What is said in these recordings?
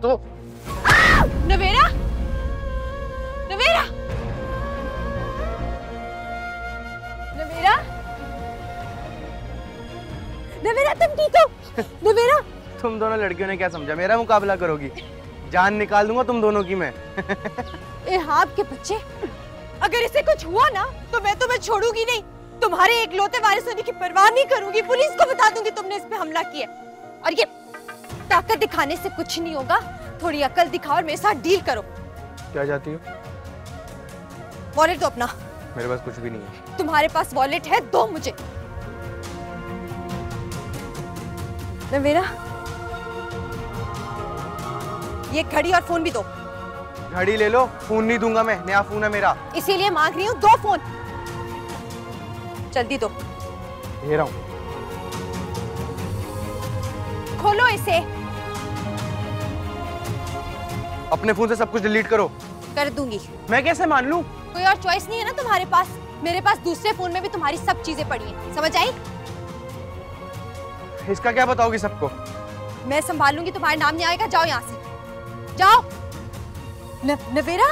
तो। नवेरा, नवेरा, नवेरा, नवेरा, तुम ठीक हो? नवेरा, तुम दोनों लड़कियों ने क्या समझा मेरा मुकाबला करोगी? जान निकाल दूंगा तुम दोनों की मैं। इरहाब के बच्चे, अगर इसे कुछ हुआ ना तो मैं तुम्हें छोड़ूंगी नहीं। तुम्हारे एकलौते वारिस होने की परवाह नहीं करूंगी। पुलिस को बता दूंगी तुमने इस पे हमला किया। और ये ताकत दिखाने से कुछ नहीं होगा, थोड़ी अकल दिखाओ और मेरे साथ डील करो। क्या चाहती हो? वॉलेट दो अपना। मेरे पास कुछ भी नहीं है। तुम्हारे पास वॉलेट है, दो मुझे। नवेरा, ये घड़ी और फोन भी दो। घड़ी ले लो, फोन नहीं दूंगा मैं, नया फोन है मेरा। इसीलिए मांग रही हूँ, दो फोन जल्दी दो। दे रहा हूँ। खोलो इसे। अपने फोन से सब कुछ डिलीट करो। कर दूंगी। मैं कैसे मान लूं? कोई और चॉइस नहीं है ना तुम्हारे पास? मेरे पास दूसरे फोन में भी तुम्हारी सब चीजें पड़ी हैं, समझ आई? इसका क्या बताओगी सबको? मैं संभाल लूंगी, तुम्हारे नाम नहीं आएगा। जाओ यहाँ से, जाओ। नवेरा,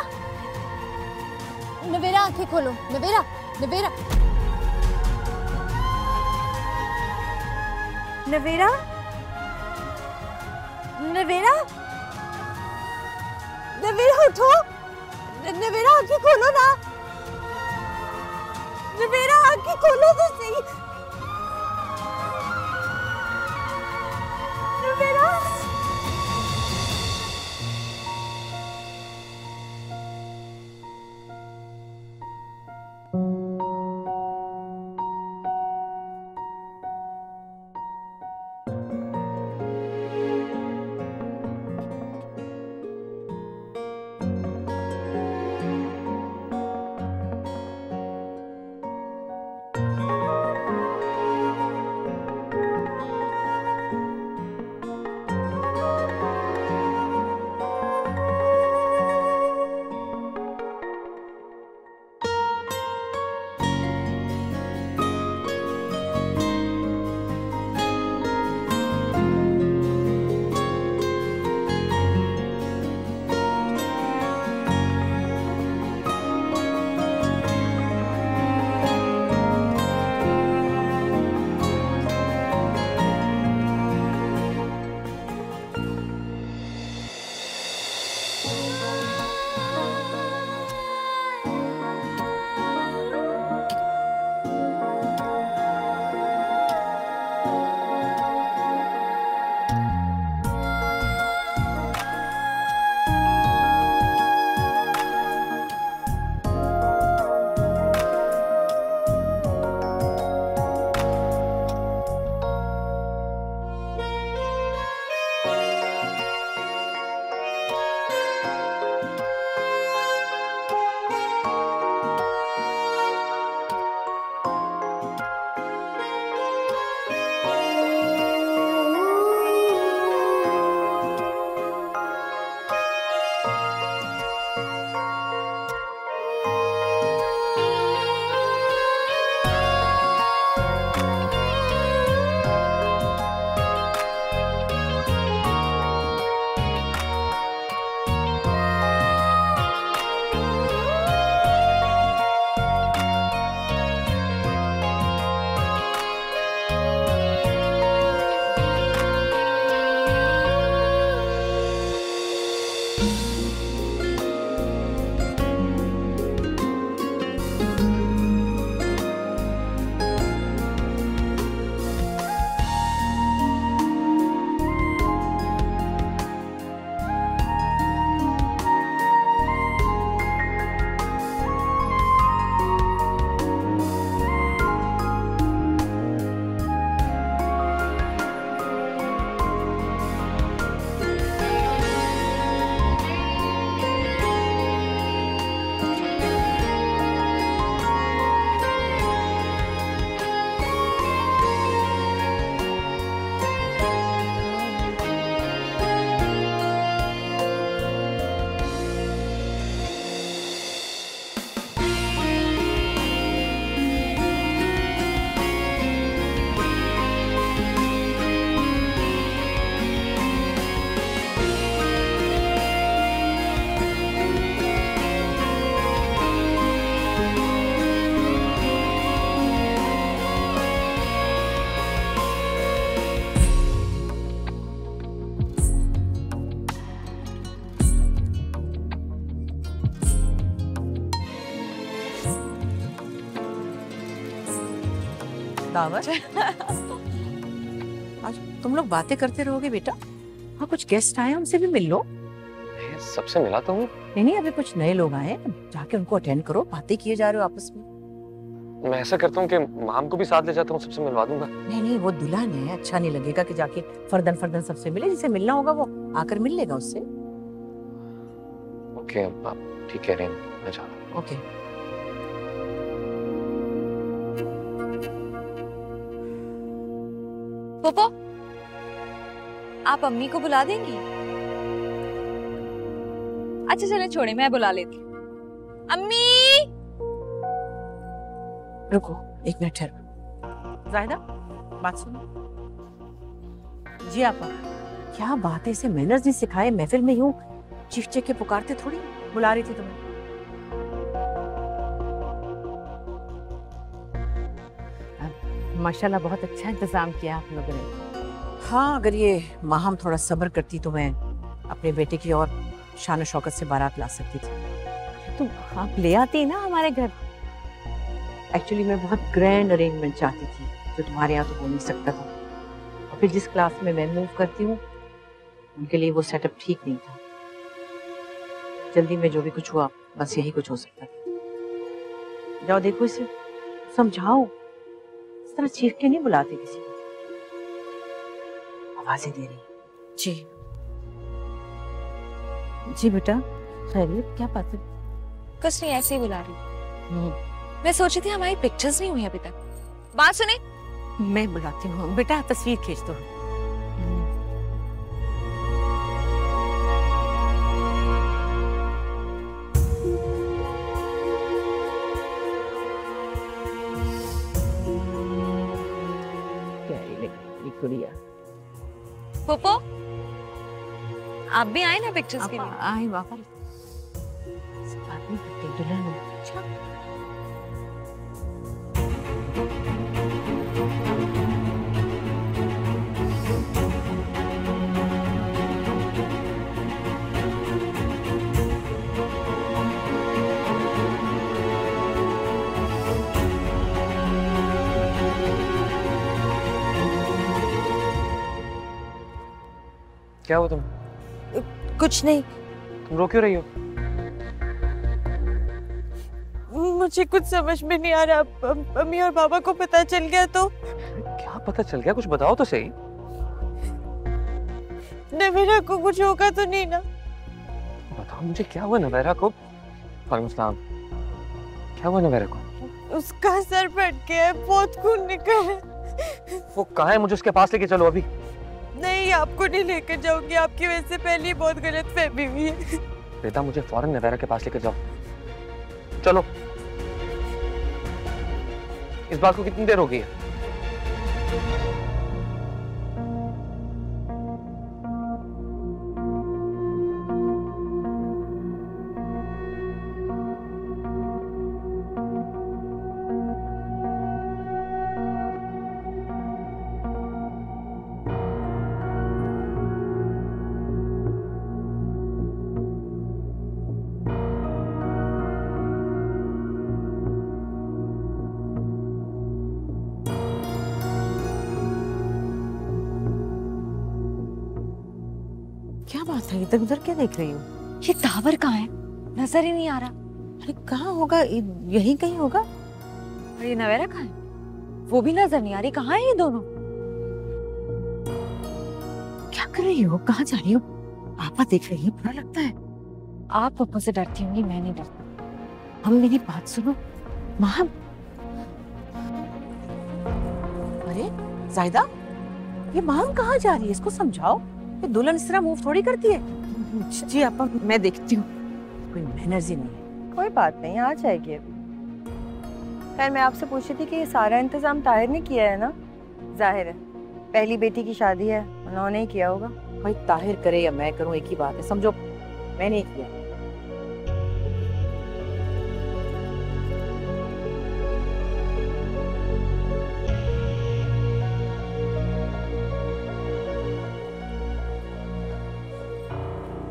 नवेरा आंखें खोलो। नवेरा, नवेरा, नवेरा, नवेरा, नवेरा उठो। नवेरा आंखें खोलो ना। नवेरा आंखें खोलो तो सही। नवेरा, दावत। आज तुम लोग बातें करते रहोगे बेटा। हाँ, कुछ गेस्ट आए हैं, उनसे भी मिल लो। सबसे मिला तो हूँ। नहीं, अभी कुछ नए लोग आए हैं, जाके उनको अटेंड करो। बातें किए जा रहे हो आपस में। मैं ऐसा करता हूँ कि माम को भी साथ ले जाता हूँ, सबसे मिलवा दूंगा। नहीं, वो दुल्हन है, अच्छा नहीं लगेगा कि जाके फर्दन फर्दन सबसे मिले। जिसे मिलना होगा वो आकर मिल लेगा उससे। ओके, आप ठीक कह रहे हैं, मैं जा रहा हूँ। ओके। पोपो, आप अम्मी को बुला देंगी? अच्छा चले छोड़े, मैं बुला लेती हूँ। अम्मी! रुको, एक मिनट ठहरो। जायदा, बात सुनो। जी आपा, क्या बात है, इसे मैनर्स नहीं सिखाए? महफिल में यूं चीख चीख के पुकारते थोड़ी। बुला रही थी तुम्हें। माशाल्लाह बहुत अच्छा इंतजाम किया आप लोगों ने। हाँ, अगर ये माहम थोड़ा सब्र करती तो मैं अपने बेटे की और शान शौकत से बारात ला सकती थी। तो आप ले आती ना हमारे घर। एक्चुअली मैं बहुत ग्रैंड अरेंजमेंट चाहती थी, जो तुम्हारे यहाँ तो हो नहीं सकता था। और फिर जिस क्लास में मैं मूव करती हूँ, उनके लिए वो सेटअप ठीक नहीं था। जल्दी में जो भी कुछ हुआ, बस यही कुछ हो सकता था। जाओ देखो इसे, समझाओ। इस तरह चीख के नहीं बुलाते किसी को। आवाजें दे रही। जी बेटा, खैरियत? क्या बात है? कुछ नहीं, ऐसे ही बुला रही। मैं सोची थी हमारी पिक्चर्स नहीं हुई अभी तक। बात सुने। मैं बुलाती हूँ बेटा, तस्वीर खींच दो। गुड़िया, पोपो, आप भी आए ना पिक्चर्स के लिए? आए वापस। दुल्हन। अच्छा, क्या हुआ? तुम कुछ नहीं। तुम रो क्यों रही हो? मुझे कुछ समझ में नहीं आ रहा। अम्मी और पापा को पता चल गया तो? क्या पता चल गया? कुछ बताओ तो सही। नवेरा को कुछ होगा तो नहीं ना? बताओ मुझे, क्या हुआ नवेरा को? वालेकुम सलाम। क्या हुआ नवेरा को? उसका सर फट गया है, बहुत खून निकला है। वो कहाँ है? मुझे उसके पास लेके चलो अभी। नहीं, आपको नहीं लेकर जाऊंगी। आपकी वजह से पहले ही बहुत गलत फहमी हुई है। बेटा मुझे फौरन नवेरा के पास लेकर जाओ। चलो। इस बात को कितनी देर हो गई है? क्या बात है? इधर उधर क्या देख रही हो? ये टावर कहाँ है? नजर ही नहीं आ रहा। अरे कहाँ होगा? यहीं कहीं होगा। और ये नवेरा कहाँ है? वो भी नजर नहीं आ रही। कहाँ है ये दोनों? क्या कर रही हो? कहाँ जा रही हो? पापा देख रही है, बुरा लगता है। आप पापा से डरती होंगी, मैं नहीं डरती। हम, मेरी बात सुनो। माँ, अरे जायदा, ये माँ कहाँ जा रही है? इसको समझाओ। ये दुल्हन इस तरह मूव थोड़ी करती है। जी आपा, मैं देखती हूँ। कोई मैनर्स ही नहीं है। कोई बात नहीं, आ जाएगी अभी। खैर, मैं आपसे पूछी थी कि ये सारा इंतजाम ताहिर ने किया है ना? जाहिर है, पहली बेटी की शादी है, उन्होंने ही किया होगा। भाई ताहिर करे या मैं करूँ, एक ही बात है। समझो, मैंने किया।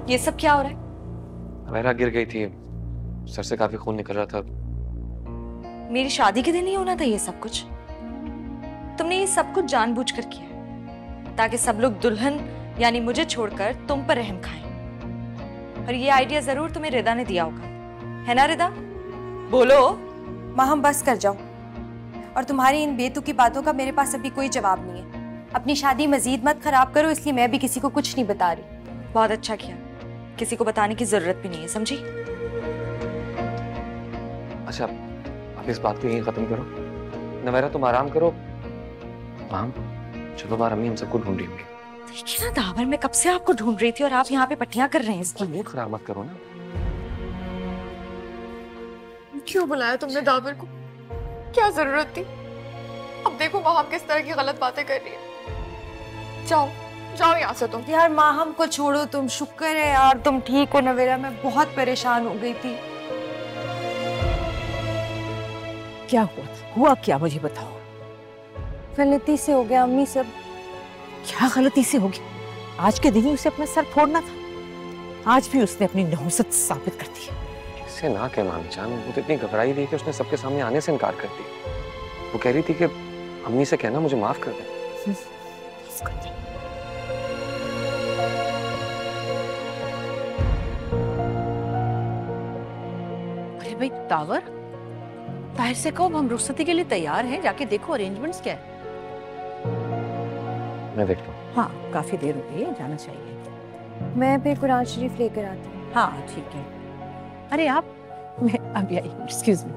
ये सब क्या हो रहा है? नवेरा गिर गई थी, सर से काफी खून निकल रहा था। मेरी शादी के दिन ही होना था ये सब कुछ। तुमने ये सब कुछ जानबूझकर किया है ताकि सब लोग दुल्हन यानी मुझे छोड़कर तुम पर रहम खाएं। और ये आइडिया जरूर तुम्हें रिदा ने दिया होगा, है ना रिदा? बोलो। माँ हम बस कर जाओ, और तुम्हारी इन बेतुकी बातों का मेरे पास अभी कोई जवाब नहीं है। अपनी शादी मजीद मत खराब करो, इसलिए मैं भी किसी को कुछ नहीं बता रही। बहुत अच्छा किया, किसी को बताने की जरूरत भी नहीं है, समझी? अच्छा आप इस बात को यहीं खत्म करो। नवेरा तुम आराम करो। माम चलो बाहर, अम्मी हम सबको ढूंढ रही होंगी। देखिए ना दावर, मैं कब से आपको ढूंढ रही थी और आप यहाँ पे पट्टियां कर रहे हैं इसकी। मूड खराब मत करो ना। क्यों बुलाया तुमने दावर को? क्या जरूरत थी? अब देखो वहां किस तरह की गलत बातें कर रही है। जाओ जाओ यहाँ से तुम। यार माँ हमको छोड़ो, तुम शुक्र है यार तुम ठीक हो। नवेरा मैं बहुत परेशान हो गई थी। क्या हुआ क्या मुझे बताओ। गलती से हो गया अम्मी सब। क्या गलती से होगी? आज के दिन ही उसे अपना सर फोड़ना था। आज भी उसने अपनी नहुसत साबित कर दी। इससे ना कह मामी जान, वो तो इतनी घबराई थी कि उसने सबके सामने आने से इनकार कर दिया। वो कह रही थी कि अम्मी से कहना मुझे माफ कर दे। अरे भाई तावर, ताहिर से कहो हम रुखसती के लिए तैयार हैं, जाके देखो अरेंजमेंट्स क्या है। मैं देखता हूँ। हाँ काफी देर हो गई है, जाना चाहिए। मैं फिर कुरान शरीफ लेकर आती हूँ। हाँ ठीक है। अरे आप, मैं अभी आई, एक्सक्यूज मी।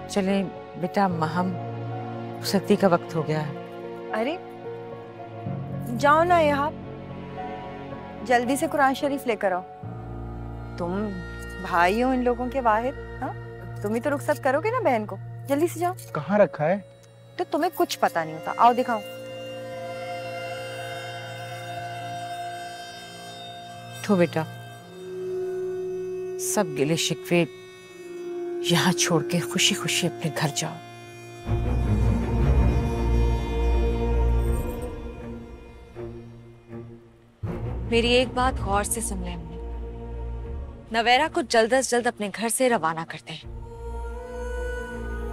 चले बेटा, महम रुखसती का वक्त हो गया है। अरे जाओ ना यहाँ, जल्दी से कुरान शरीफ लेकर आओ। तुम भाई हो इन लोगों के वाहिद, हाँ? तुम ही तो रुखसत करोगे ना बहन को, जल्दी से जाओ। कहाँ रखा है? तो तुम्हें कुछ पता नहीं होता, आओ दिखाओ। तो बेटा सब गिले शिकवे यहाँ छोड़ के खुशी खुशी अपने घर जाओ। मेरी एक बात गौर से सुन लें। नवेरा को जल्द अज जल्द अपने घर से रवाना करते हैं,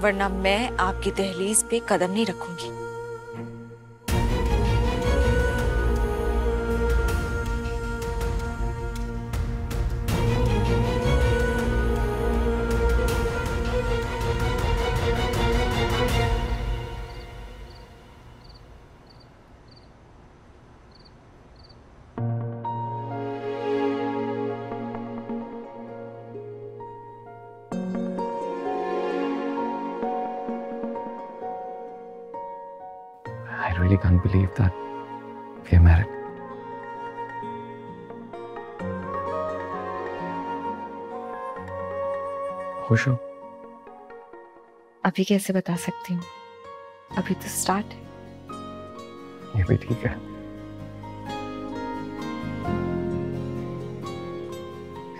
वरना मैं आपकी दहलीज पे कदम नहीं रखूंगी। I really can't believe that we are married. खुश हो? अभी कैसे बता सकती हूँ, अभी तो स्टार्ट है। ये भी ठीक है।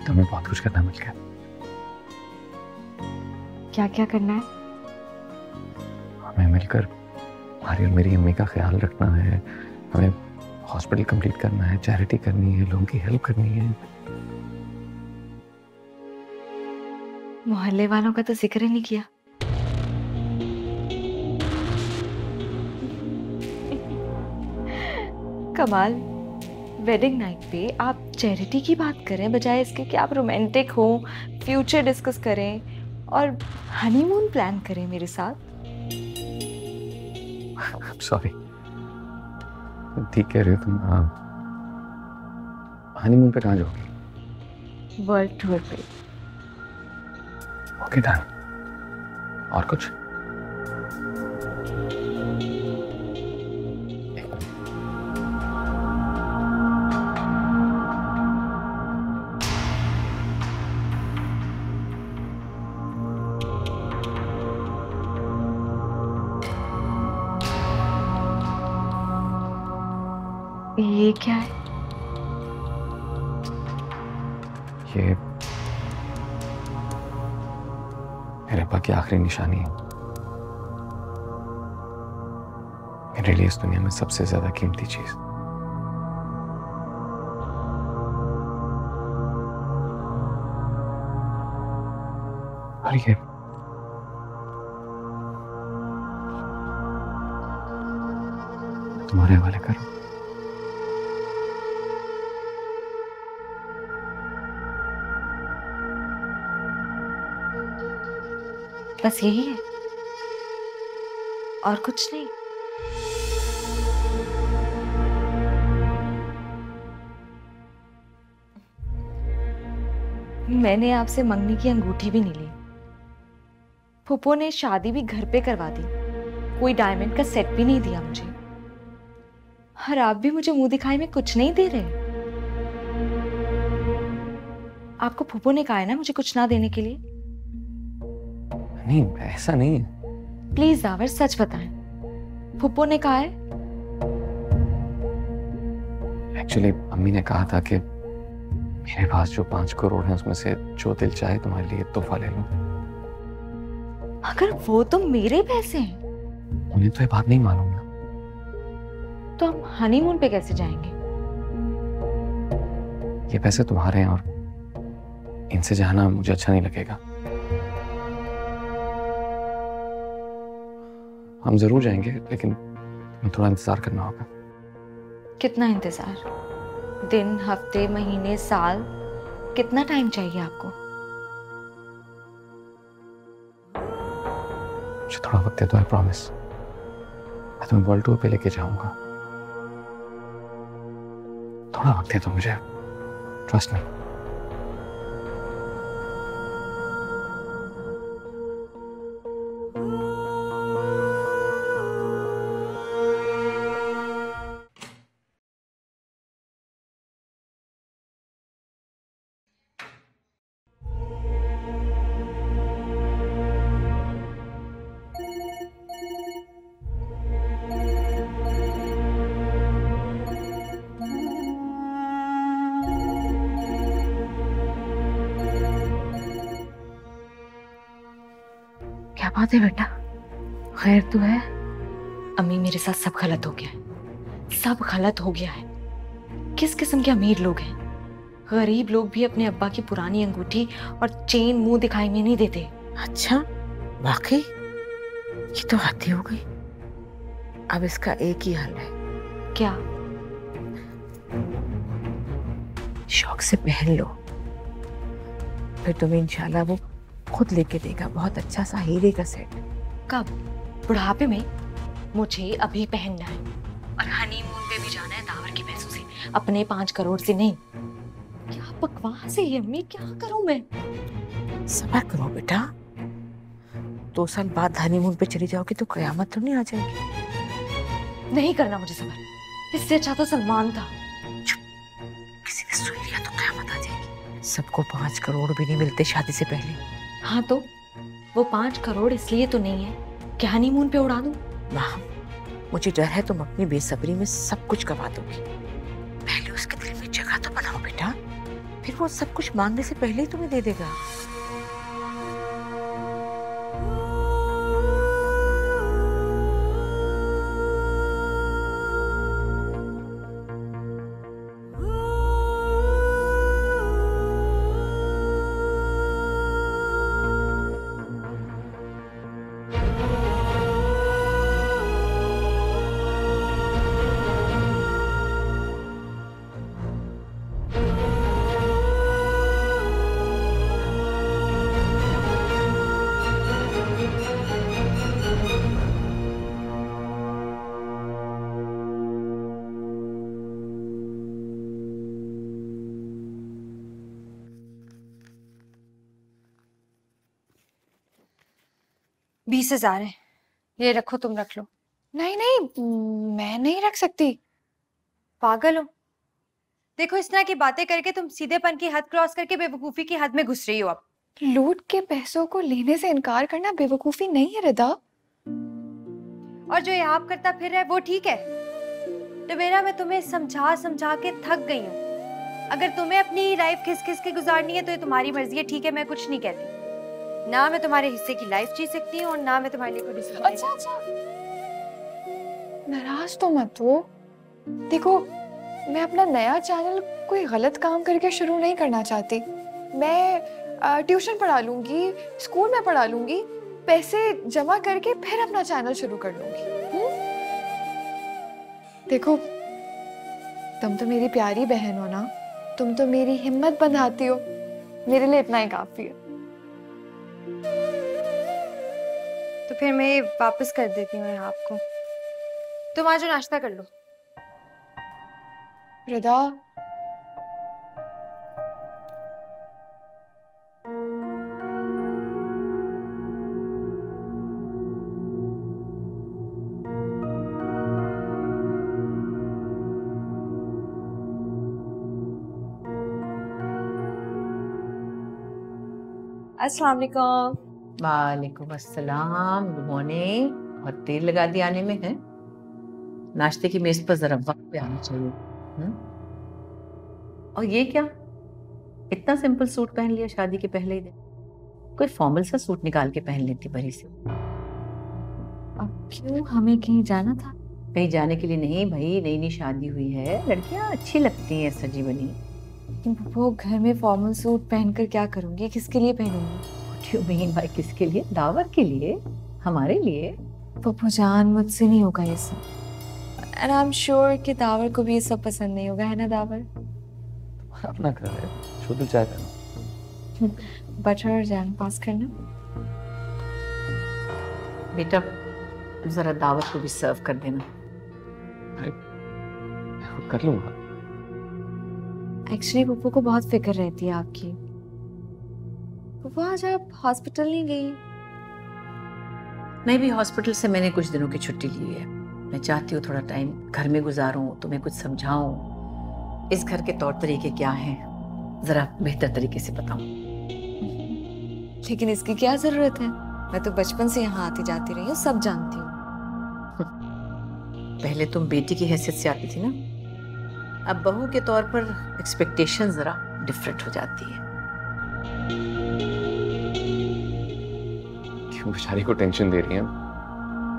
तुम्हें बहुत कुछ करना मिल गया। क्या क्या करना है? हमें मिलकर हमारी और मेरी अम्मी का ख्याल रखना है, हमें हॉस्पिटल कंप्लीट करना है, चैरिटी करनी है, लोगों की हेल्प करनी है। मोहल्ले वालों का तो जिक्र ही नहीं किया। कमाल, वेडिंग नाइट पे आप चैरिटी की बात करें बजाय इसके कि आप रोमांटिक हो, फ्यूचर डिस्कस करें और हनीमून प्लान करें मेरे साथ। सॉरी, ठीक कह रहे हो तुम। हनीमून पे कहाँ जाओगी? वर्ल्ड टूर पे। Okay done. और कुछ? ये क्या है? ये मेरे अब्बा की आखिरी निशानी है। मेरे लिए इस दुनिया में सबसे ज्यादा कीमती चीज। और ये तुम्हारे हवाले करो। बस यही है और कुछ नहीं। मैंने आपसे मंगनी की अंगूठी भी नहीं ली। फूफो ने शादी भी घर पे करवा दी, कोई डायमंड का सेट भी नहीं दिया मुझे। और आप भी मुझे मुंह दिखाई में कुछ नहीं दे रहे। आपको फूफो ने कहा है ना मुझे कुछ ना देने के लिए? नहीं, ऐसा नहीं है। प्लीज दावर सच बताएं, फूफो ने कहा है? एक्चुअली अम्मी ने कहा था कि मेरे पास जो 5 करोड़ है उसमें से जो दिल चाहे तुम्हारे लिए तोहफा ले लो। अगर वो तो मेरे पैसे हैं, उन्हें तो ये बात नहीं मालूम ना। तो हम हनीमून पे कैसे जाएंगे? ये पैसे तुम्हारे हैं और इनसे जाना मुझे अच्छा नहीं लगेगा। हम जरूर जाएंगे, लेकिन थोड़ा इंतजार करना होगा। कितना इंतजार? दिन, हफ्ते, महीने, साल? कितना टाइम चाहिए आपको? मुझे थोड़ा वक्त दे दो, आई प्रॉमिस। मैं तुम्हें वर्ल्ड टूर पे लेके जाऊंगा। थोड़ा वक्त दे दो मुझे, ट्रस्ट मी। क्या बात है बेटा, खैर तो है? अम्मी मेरे साथ सब गलत हो गया है, सब गलत हो गया है। किस किस्म के अमीर लोग हैं? गरीब लोग भी अपने अब्बा की पुरानी अंगूठी और चेन मुंह दिखाई में नहीं देते। अच्छा, वाकई ये तो हद ही हो गई। अब इसका एक ही हल है, क्या? शौक से पहन लो, फिर तुम्हें इंशाल्लाह वो खुद लेके देगा बहुत अच्छा सा हीरे का सेट। कब? बुढ़ापे में? मुझे अभी पहनना है और हनीमून पे भी जाना है दावर के पैसों से, अपने 5 करोड़ से नहीं। क्या बकवास है ये अम्मी, क्या करूं मैं? सब्र करो बेटा, 2 साल बाद हनीमून पे चली जाओगी तो कयामत तो नहीं आ जाएगी। नहीं करना मुझे सब्र, इससे अच्छा तो सलमान था। किसी ने सुन लिया तो कयामत आ जाएगी। सबको 5 करोड़ भी नहीं मिलते शादी से पहले। हाँ तो वो 5 करोड़ इसलिए तो नहीं है कि हनीमून पे उड़ा दूं। माँ, मुझे डर है तुम अपनी बेसब्री में सब कुछ गवा दोगी। पहले उसके दिल में जगह तो बनाओ बेटा, फिर वो सब कुछ मांगने से पहले ही तुम्हें दे देगा। बीस 20,000 है, ये रखो, तुम रख लो। नहीं नहीं, मैं नहीं रख सकती। पागल हो? देखो, इस तरह की बातें करके तुम सीधेपन की हद क्रॉस करके बेवकूफी की हद में घुस रही हो। अब लूट के पैसों को लेने से इनकार करना बेवकूफी नहीं है रिदा। और जो यहाँ करता फिर है वो ठीक है? तो मेरा, मैं तुम्हें समझा समझा के थक गई हूँ। अगर तुम्हें अपनी लाइफ खिस खिस के गुजारनी है तो ये तुम्हारी मर्जी है, ठीक है? मैं कुछ नहीं कहती। ना मैं तुम्हारे हिस्से की लाइफ जी सकती हूँ और ना मैं तुम्हारे लिए कोई डिसीजन। अच्छा अच्छा, नाराज तो मत हो। देखो, मैं अपना नया चैनल कोई गलत काम करके शुरू नहीं करना चाहती। मैं ट्यूशन पढ़ा लूंगी, स्कूल में पढ़ा लूंगी, पैसे जमा करके फिर अपना चैनल शुरू कर लूंगी। देखो, तुम तो मेरी प्यारी बहन हो ना, तुम तो मेरी हिम्मत बंधाती हो, मेरे लिए इतना ही काफी है। तो फिर मैं वापस कर देती हूँ आपको। तुम आज नाश्ता कर लो। रिदा, अस्सलाम वालेकुम। वालेकुम अस्सलाम, गुड मॉर्निंग। बहुत देर लगा दी आने में है। नाश्ते की मेज पर जरा वक्त पे आना चाहिए। और ये क्या, इतना सिंपल सूट पहन लिया शादी के पहले ही दिन? कोई फॉर्मल सा सूट निकाल के पहन लेती बड़ी से। अब क्यों, हमें कहीं जाना था? कहीं जाने के लिए नहीं भाई, नई नई शादी हुई है, लड़कियां अच्छी लगती हैं सजी बनी। लेकिन वो घर में फॉर्मल सूट पहनकर क्या करूंगी, किसके लिए पहनूंगी? What you mean by किसके लिए? दावर के लिए, हमारे लिए। पप्पू जान, मुझसे नहीं होगा ये सब। एंड आई एम श्योर कि दावर को भी ये सब पसंद नहीं होगा, है ना दावर? अपना घर है, जो दिल चाहे करना। बटर और जैम पास करना। बेटा जरा दावत को भी सर्व कर देना। मैं कर लूंगा। एक्चुअली पप्पू को बहुत फिक्र रहती है आपकी। पप्पू, आज आप हॉस्पिटल नहीं गई? मैं भी हॉस्पिटल से मैंने कुछ दिनों की छुट्टी ली है। मैं चाहती हूँ थोड़ा टाइम घर में गुजारूं, तुम्हें कुछ समझाऊं, इस घर के तौर तरीके क्या हैं जरा बेहतर तरीके से बताऊं। लेकिन इसकी क्या जरूरत है? मैं तो बचपन से यहाँ आती जाती रही हूँ, सब जानती हूँ। पहले तुम बेटी की हैसियत से आती थी ना, अब बहू के तौर पर एक्सपेक्टेशन जरा डिफरेंट हो जाती है। क्यों बेचारी को टेंशन दे रही हैं?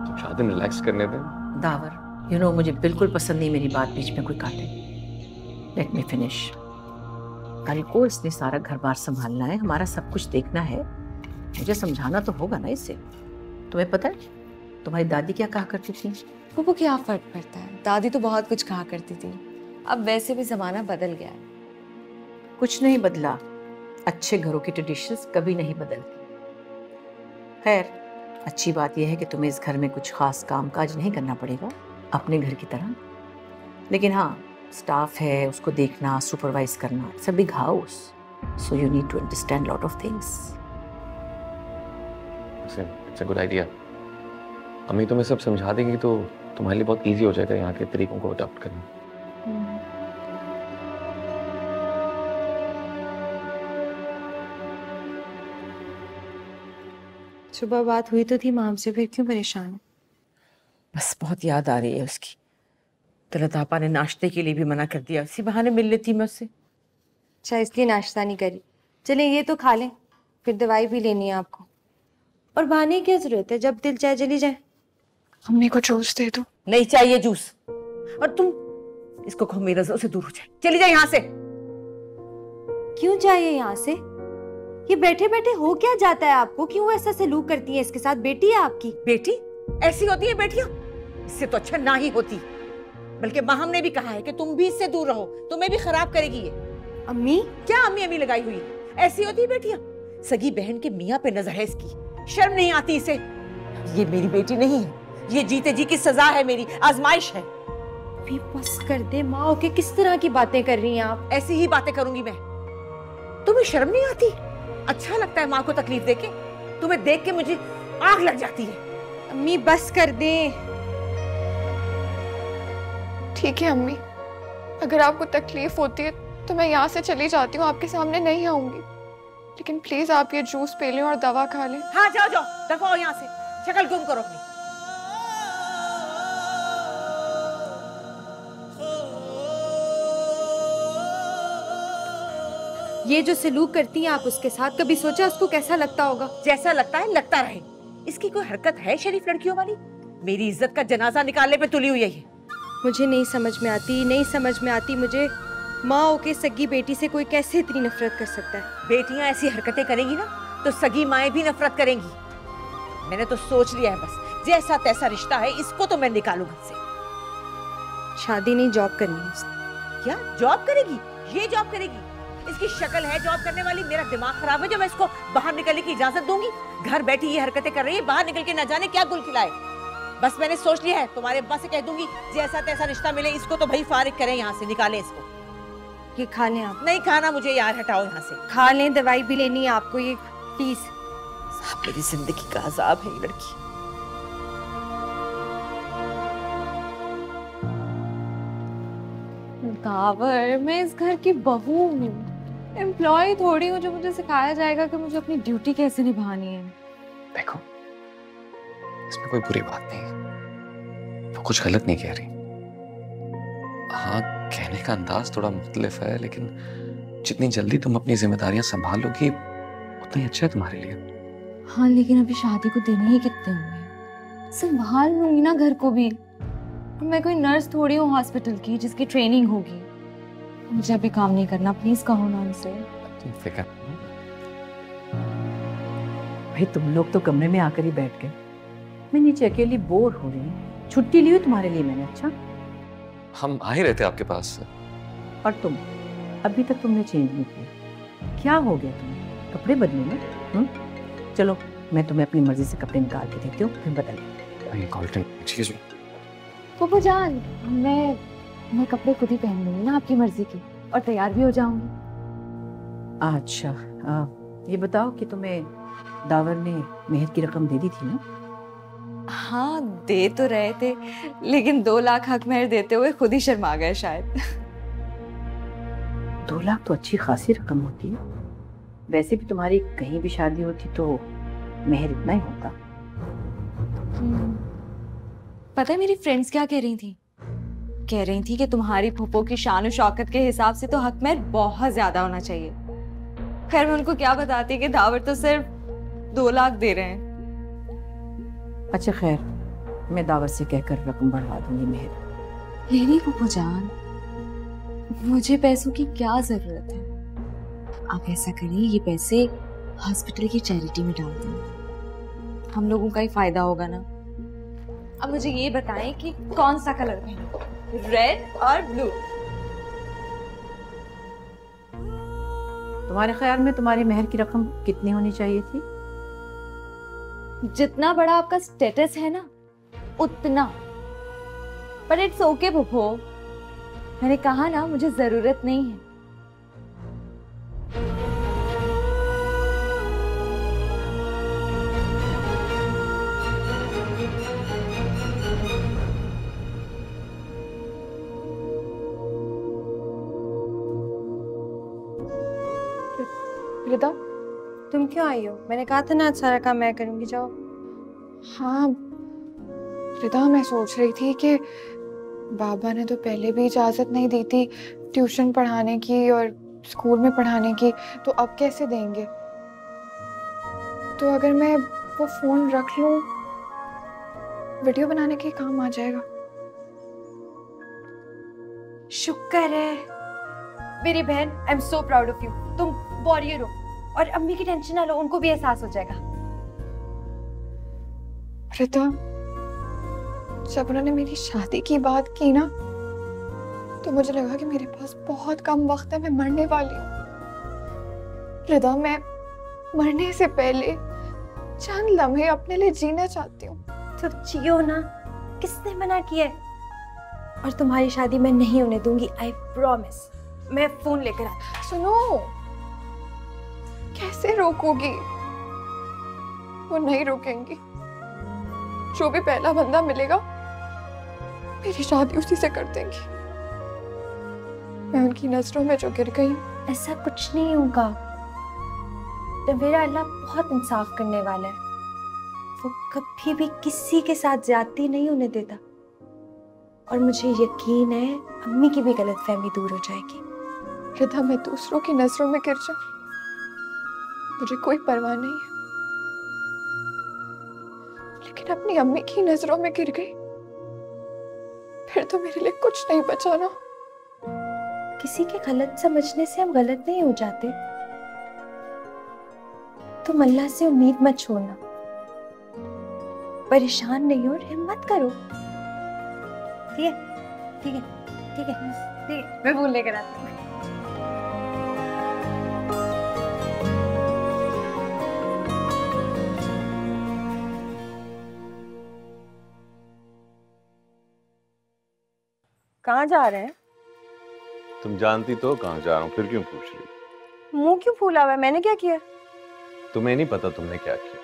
तुम शादी रिलैक्स करने दें। दावर, यू नो मुझे बिल्कुल पसंद नहीं मेरी बात बीच में कोई काटे। Let me finish. कल को इसने सारा घर बार संभालना है, हमारा सब कुछ देखना है, मुझे समझाना तो होगा ना इसे। तुम्हें पता है तुम्हारी दादी क्या कहा करती थी? पप्पू, क्या फर्क पड़ता है? दादी तो बहुत कुछ कहा करती थी। अब वैसे भी जमाना बदल गया है। कुछ नहीं बदला, अच्छे घरों की ट्रेडिशंस कभी नहीं बदलती। खैर, अच्छी बात यह है कि तुम्हें इस घर में कुछ खास काम काज नहीं करना पड़ेगा, अपने घर की तरह। लेकिन हाँ, स्टाफ है, उसको देखना, सुपरवाइज करना, it's a big house, so you need to understand lot of things. It's a good idea. अम्मी तुम्हें सब समझा देंगी तो तुम्हारे लिए बहुत इजी हो जाएगा यहाँ के तरीकों को अडॉप्ट करना। सुबह बात हुई तो थी माम से, फिर क्यों परेशान? बस बहुत याद आ रही है उसकी। तलत आपा ने नाश्ते के लिए भी मना कर दिया, इसी बहाने मिल लेती मैं उससे। अच्छा, इसलिए नाश्ता नहीं करी। चलें ये तो खा लें, फिर दवाई भी लेनी है आपको। और बहाने की क्या जरूरत है, जब दिल चाहे चली जाए। अम्मी को जूस दे दो। नहीं चाहिए जूस। और तुम इसको कहो मेरी नजरों से दूर हो जाए, चली जाए यहाँ से। क्यों चाहिए यहाँ से? ये बैठे बैठे हो क्या जाता है आपको? क्यों ऐसा सलूक करती है इसके साथ? बेटी है आपकी। बेटी ऐसी होती है बेटियां? इससे तो अच्छा ना ही होती। बल्कि माहम ने भी कहा है कि तुम भी इससे दूर रहो, तुम्हें भी खराब करेगी ये। अम्मी? क्या अम्मी अम्मी लगाई हुई है? ऐसी होती है बेटियां? सगी बहन के मियाँ पे नजर है इसकी, शर्म नहीं आती इसे? ये मेरी बेटी नहीं है, ये जीते जी की सजा है, मेरी आजमाइश है। बस कर दे माँ, ओके? किस तरह की बातें कर रही हैं आप? ऐसी ही बातें करूंगी मैं। तुम्हें शर्म नहीं आती? अच्छा लगता है माँ को तकलीफ देके? तुम्हें देख के मुझे आग लग जाती है। अम्मी बस कर दे। ठीक है अम्मी, अगर आपको तकलीफ होती है तो मैं यहाँ से चली जाती हूँ, आपके सामने नहीं आऊंगी। लेकिन प्लीज आप ये जूस पी लें और दवा खा लें। हाँ जाओ जाओ, दफाओ यहाँ से, शक्ल गुम करो अपनी। ये जो सलूक करती हैं आप उसके साथ, कभी सोचा उसको कैसा लगता होगा? जैसा लगता है लगता रहे। इसकी कोई हरकत है शरीफ लड़कियों वाली? मेरी इज्जत का जनाजा निकालने पे तुली हुई है ये। मुझे नहीं समझ में आती, नहीं समझ में आती मुझे। माँ होके सगी बेटी से कोई कैसे इतनी नफरत कर सकता है? बेटियां ऐसी हरकतें करेंगी ना तो सगी माएं भी नफरत करेंगी। मैंने तो सोच लिया है, बस जैसा तैसा रिश्ता है, इसको तो मैं निकालूं घर से। शादी नहीं, जॉब करनी है उसने। क्या जॉब करेगी? ये जॉब करेगी? इसकी शक्ल है जॉब करने वाली। मेरा दिमाग खराब है जब मैं इसको बाहर निकलने की इजाजत दूंगी। घर बैठी ये हरकतें कर रही है, बाहर निकल के न जाने क्या गुल खिलाए। बस मैंने सोच लिया है, तुम्हारे अब्बा से कह दूंगी जैसा तैसा रिश्ता मिले इसको तो भाई फारिग करें, यहाँ से निकालें इसको। ये खा लें आप। नहीं खाना मुझे यार, हटाओ यहाँ से। खा लें, दवाई भी लेनी है आपको, ये प्लीज। मेरी जिंदगी का अजाब है ये लड़की। दावर, मैं इस घर की बहू हूँ, एम्प्लॉय थोड़ी हूँ जो मुझे सिखाया जाएगा कि मुझे अपनी ड्यूटी कैसे निभानी है। देखो, इसमें कोई बुरी बात नहीं है, वो कुछ गलत नहीं कह रही। हाँ, कहने का अंदाज थोड़ा मुख्तलिफ है, लेकिन जितनी जल्दी तुम अपनी जिम्मेदारियां संभाल लोगी उतना ही अच्छा है तुम्हारे लिए। हाँ, लेकिन अभी शादी को दिन ही कितने हुए, संभाल लूंगी ना घर को भी। मैं कोई नर्स थोड़ी हूँ हॉस्पिटल की जिसकी ट्रेनिंग होगी। मुझे अभी काम नहीं करना, प्लीज कहो ना उनसे। तुम फिक्र भाई तुम लोग तो कमरे में आकर ही बैठ गए, मैं नीचे अकेली बोर हो रही हूँ। छुट्टी ली हुई तुम्हारे लिए मैंने। अच्छा, हम आ ही रहते आपके पास। और तुम अभी तक तुमने चेंज नहीं किया, क्या हो गया तुम्हें? कपड़े बदले ना? चलो मैं तुम्हें अपनी मर्जी से कपड़े निकाल के देती हूँ, फिर बदल। पप्पू जान, मैं कपड़े खुद ही पहन लूंगी ना आपकी मर्जी की, और तैयार भी हो जाऊंगी। अच्छा, ये बताओ कि तुम्हें दावर ने मेहर की रकम दे दी थी ना? हाँ, दे तो रहे थे, लेकिन 2 लाख हक मेहर देते हुए खुद ही शर्मा गए शायद। 2 लाख तो अच्छी खासी रकम होती है। वैसे भी तुम्हारी कहीं भी शादी होती तो मेहर इतना ही होता। पता है मेरी फ्रेंड्स क्या कह रही थी? कह रही थी कि तुम्हारी फूफो की शान और शौकत के हिसाब से तो हक मेहर बहुत ज्यादा होना चाहिए। खैर मैं उनको क्या बताती कि दावर तो सिर्फ 2 लाख दे रहे हैं। अच्छा खैर, मैं दावर से कहकर रकम बढ़वा दूंगी मेहर। नहीं फूफो जान, मुझे पैसों की क्या जरूरत है। आप ऐसा करिए, ये पैसे हॉस्पिटल की चैरिटी में डाल दें, हम लोगों का ही फायदा होगा ना। अब मुझे ये बताएं कि कौन सा कलर पहनूं, रेड और ब्लू? तुम्हारे ख्याल में तुम्हारी मेहर की रकम कितनी होनी चाहिए थी? जितना बड़ा आपका स्टेटस है ना उतना। पर इट्स ओके फूफो, मैंने कहा ना मुझे जरूरत नहीं है। रिदा, तुम क्यों आई हो? मैंने कहा था ना आज सारा काम मैं करूंगी, जाओ। हाँ रिदा, मैं सोच रही थी कि बाबा ने तो पहले भी इजाजत नहीं दी थी ट्यूशन पढ़ाने की और स्कूल में पढ़ाने की, तो अब कैसे देंगे? तो अगर मैं वो फोन रख लूं, वीडियो बनाने के काम आ जाएगा। शुक्र है मेरी बहन, I am so proud of you. तुम वॉरियर हो, और अम्मी की टेंशन ना लो, उनको भी एहसास हो जाएगा। रिदा, जब उन्होंने मेरी शादी की बात की ना, तो मुझे लगा कि मेरे पास बहुत कम वक्त है, मैं मरने वाली हूँ। रिदा, मैं मरने से पहले चंद लम्हे अपने लिए जीना चाहती हूँ। तो जियो ना, किसने मना किया है? और तुम्हारी शादी मैं नहीं होने दूंगी, आई प्रॉमिस। मैं फोन लेकर आती। सुनो, कैसे रोकोगी? वो नहीं रोकेंगी। जो भी पहला बंदा मिलेगा मेरी शादी उसी से कर देंगी। मैं उनकी नजरों में जो गिर गई हूँ। ऐसा कुछ नहीं होगा, तो मेरा अल्लाह बहुत इंसाफ करने वाला है। वो कभी भी किसी के साथ ज्यादती नहीं होने देता, और मुझे यकीन है अम्मी की भी गलतफहमी दूर हो जाएगी। रिदा, मैं दूसरों की नजरों में गिर जाऊं, मुझे कोई परवाह नहीं है, लेकिन अपनी अम्मी की नजरों में गिर गई, फिर तो मेरे लिए कुछ नहीं बचा ना। किसी के गलत समझने से हम गलत नहीं हो जाते। तुम अल्लाह से उम्मीद मत छोड़ना, परेशान नहीं हो और हिम्मत करो। ठीक है ठीक है ठीक है ठीक है, मैं फूल लेकर आती हूँ। कहाँ जा रहे हैं? तुम जानती तो कहाँ जा रहा हूँ, फिर क्यों पूछ रही? मुंह क्यों फूला हुआ है? मैंने क्या किया? तुम्हें नहीं पता तुमने क्या किया।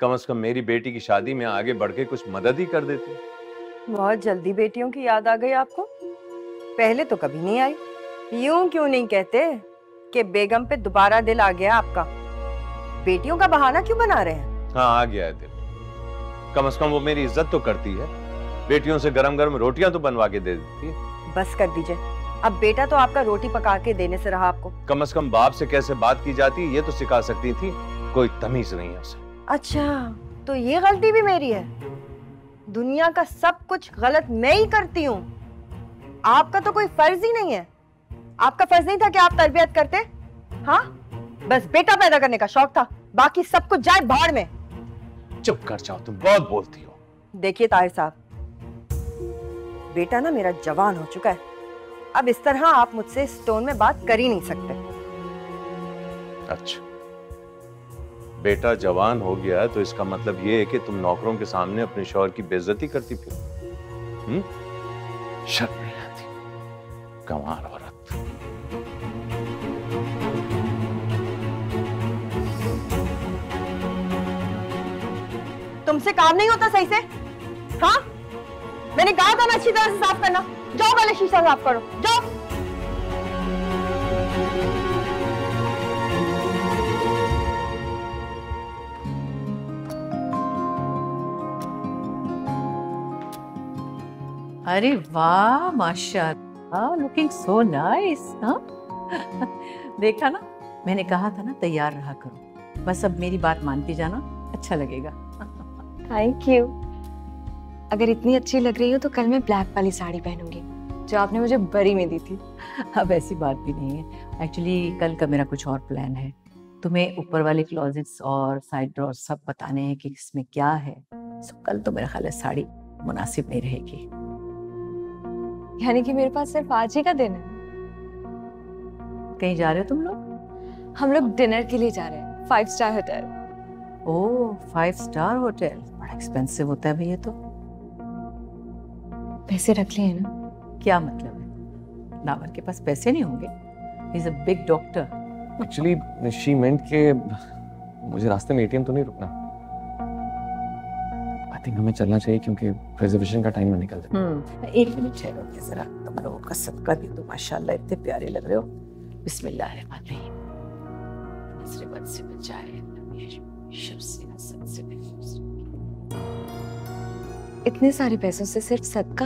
कम से कम मेरी बेटी की शादी में आगे बढ़ के कुछ मदद ही कर देती। बहुत जल्दी बेटियों की याद आ गई आपको, पहले तो कभी नहीं आई। यूं क्यों नहीं कहते कि बेगम पे दोबारा दिल आ गया आपका? बेटियों का बहाना क्यों बना रहे हैं? हाँ आ गया है दिल, कम से कम वो मेरी इज्जत तो करती है, बेटियों से गरम गरम रोटियां तो बनवा के दे देती है। बस कर दीजिए, अब बेटा तो आपका रोटी पका के देने से रहा आपको। कम से कम बाप से कैसे बात की जाती है ये तो सिखा सकती थी, कोई तमीज नहीं है उसे। अच्छा, तो ये गलती भी मेरी है? दुनिया का सब कुछ गलत मैं ही करती हूँ, आपका तो कोई फर्ज ही नहीं है। आपका फर्ज नहीं था कि आप तरबियत करते? हाँ, बस बेटा पैदा करने का शौक था, बाकी सब कुछ जाए भाड़ में। चुप कर जाओ, तुम बहुत बोलती हो। देखिए ताहिर साहब, बेटा ना मेरा जवान हो चुका है, अब इस तरह आप मुझसे इस टोन में बात कर ही नहीं सकते। अच्छा, बेटा जवान हो गया तो इसका मतलब ये है कि तुम नौकरों के सामने अपने शौहर की बेइज्जती करती फिर? शर्म नहीं आती, गंवार औरत। तुमसे काम नहीं होता सही से? हाँ, मैंने कहा था ना अच्छी तरह से साफ करना। जाओ पहले शीशा साफ करो, जाओ। अरे वाह, माशाल्लाह, लुकिंग सो नाइस। हाँ देखा ना, मैंने कहा था ना तैयार रहा करो, बस अब मेरी बात मानती जाना, अच्छा लगेगा। Thank you. अगर इतनी अच्छी लग रही हो तो कल मैं ब्लैक वाली साड़ी पहनूंगी जो आपने मुझे बरी में दी थी। अब ऐसी बात भी नहीं है, एक्चुअली कल का मेरा कुछ और प्लान है। तुम्हें ऊपर वाले क्लोजेट्स और साइड ड्रॉर सब बताने हैं कि इसमें क्या है। सो कल तो मेरा ख्याल है साड़ी मुनासिब नहीं रहेगी। यानी कि मेरे पास सिर्फ आज ही का दिन है? कहीं जा रहे हो तुम लोग? हम लोग डिनर के लिए जा रहे हैं, 5 स्टार होटल। ओह, 5 स्टार होटल, बड़ा एक्सपेंसिव होता है भैया। तो पैसे रख लिए ना? क्या मतलब है? नावर के पास पैसे नहीं होंगे? He is a big doctor. Actually she meant के मुझे रास्ते में एटीएम तो नहीं रुकना। आई थिंक हमें चलना चाहिए क्योंकि रिजर्वेशन का टाइम में निकल जाए। 1 मिनट ठहरो जरा, तुम लोगों का सदका दे दो, माशाल्लाह इतने प्यारे लग रहे हो। बिस्मिल्लाहिर्रहमानिर्रहीम। नजर बद से बचाए, शब से हसद से महफूज। इतने सारे पैसों से सिर्फ सदका?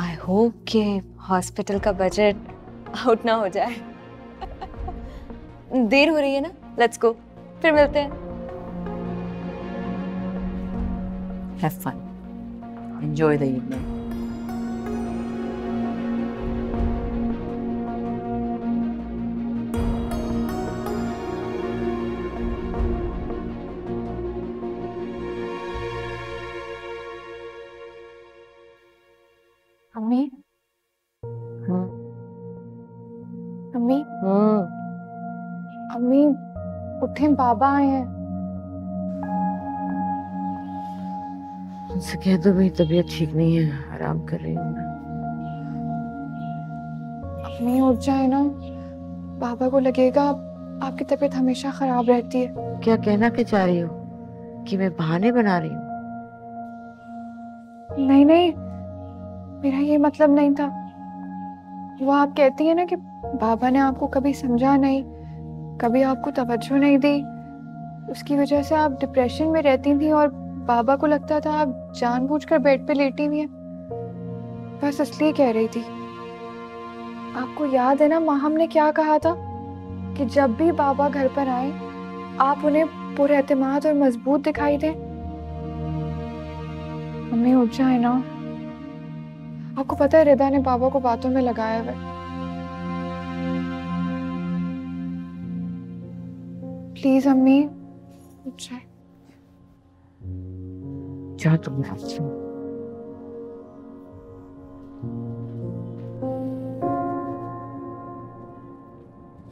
आई होप कि हॉस्पिटल का बजट आउट ना हो जाए। देर हो रही है ना, लेट्स गो, फिर मिलते हैं। Have fun, enjoy the evening. अम्मी, अम्मी, अम्मी उठे, बाबा आए हैं। उनसे कह दो मेरी तबीयत ठीक नहीं है, आराम कर रही हूँ मैं। अम्मी उठ जाए ना, बाबा को लगेगा आपकी तबीयत हमेशा खराब रहती है। क्या कहना क्या चाह रही हो? कि मैं बहाने बना रही हूँ? नहीं नहीं, मेरा ये मतलब नहीं था। वो आप कहती है ना कि बाबा ने आपको कभी समझा नहीं, कभी आपको तवज्जो नहीं दी, उसकी वजह से आप डिप्रेशन में रहती थी और बाबा को लगता था आप जानबूझकर बेड पे लेटी हुई हैं। बस इसलिए कह रही थी। आपको याद है ना माँ, हमने क्या कहा था कि जब भी बाबा घर पर आए आप उन्हें पूरे एतमाद और मजबूत दिखाई दें। हमें उठ जाए ना। आपको पता है रिदा ने बाबा को बातों में लगाया हुआ है। प्लीज अम्मी उठ जाए। जा तुम अच्छा।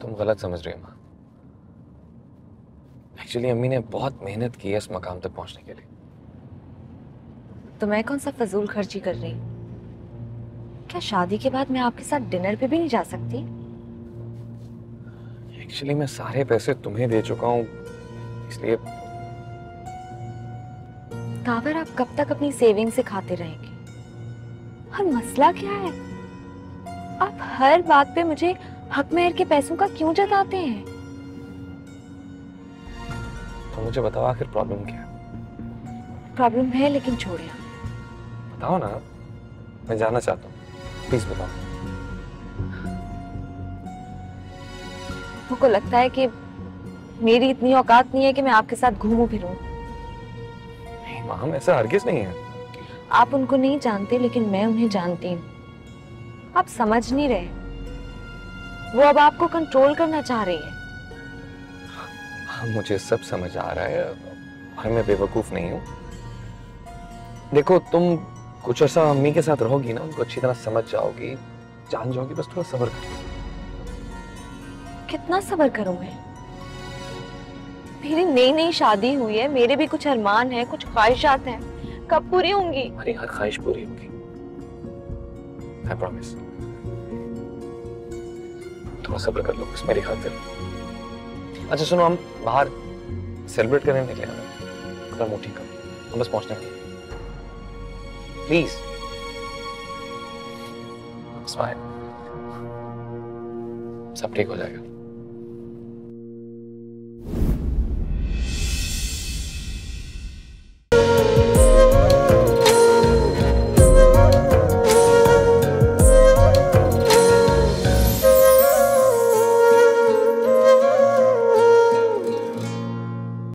तुम गलत समझ रही हो माँ। एक्चुअली अम्मी ने बहुत मेहनत की है इस मकाम तक पहुंचने के लिए। तो मैं कौन सा फजूल खर्ची कर रही हूँ? क्या शादी के बाद मैं आपके साथ डिनर पे भी नहीं जा सकती? एक्चुअली मैं सारे पैसे तुम्हें दे चुका हूँ, इसलिए। कावर, आप कब तक अपनी सेविंग से खाते रहेंगे? और मसला क्या है? आप हर बात पे मुझे हक मेहर के पैसों का क्यों जताते हैं? तो मुझे बताओ आखिर प्रॉब्लम क्या है? प्रॉब्लम है, लेकिन छोड़िए। बताओ ना, मैं जानना चाहता हूँ, प्लीज बताओ। मुझको लगता है कि मेरी इतनी औकात नहीं है कि मैं आपके साथ घूमूं फिरूं। नहीं माम, ऐसा हरगिज नहीं है। आप उनको नहीं जानते, लेकिन मैं उन्हें जानती हूँ। आप समझ नहीं रहे। वो अब आपको कंट्रोल करना चाह रही है। हाँ, मुझे सब समझ आ रहा है और मैं बेवकूफ नहीं हूँ। देखो, तुम कुछ अर्सा अम्मी के साथ रहोगी ना, उनको अच्छी तरह समझ जाओगी, जान जाओगी, बस थोड़ा सब्र करो। कितना सब्र करूं मैं? मेरी नई नई शादी हुई है, मेरे भी कुछ अरमान हैं, कुछ ख्वाहिशात हैं। कब पूरी होंगी? हमारी हर ख्वाहिश पूरी होगी, आई प्रॉमिस। थोड़ा सब्र कर लो बस मेरी खातिर। अच्छा सुनो, हम बाहर सेलिब्रेट करने निकले हैं, थोड़ा मुंह ठीक करो, हम बस पहुंचने वाले हैं। प्लीज स्माइल, सब ठीक हो जाएगा।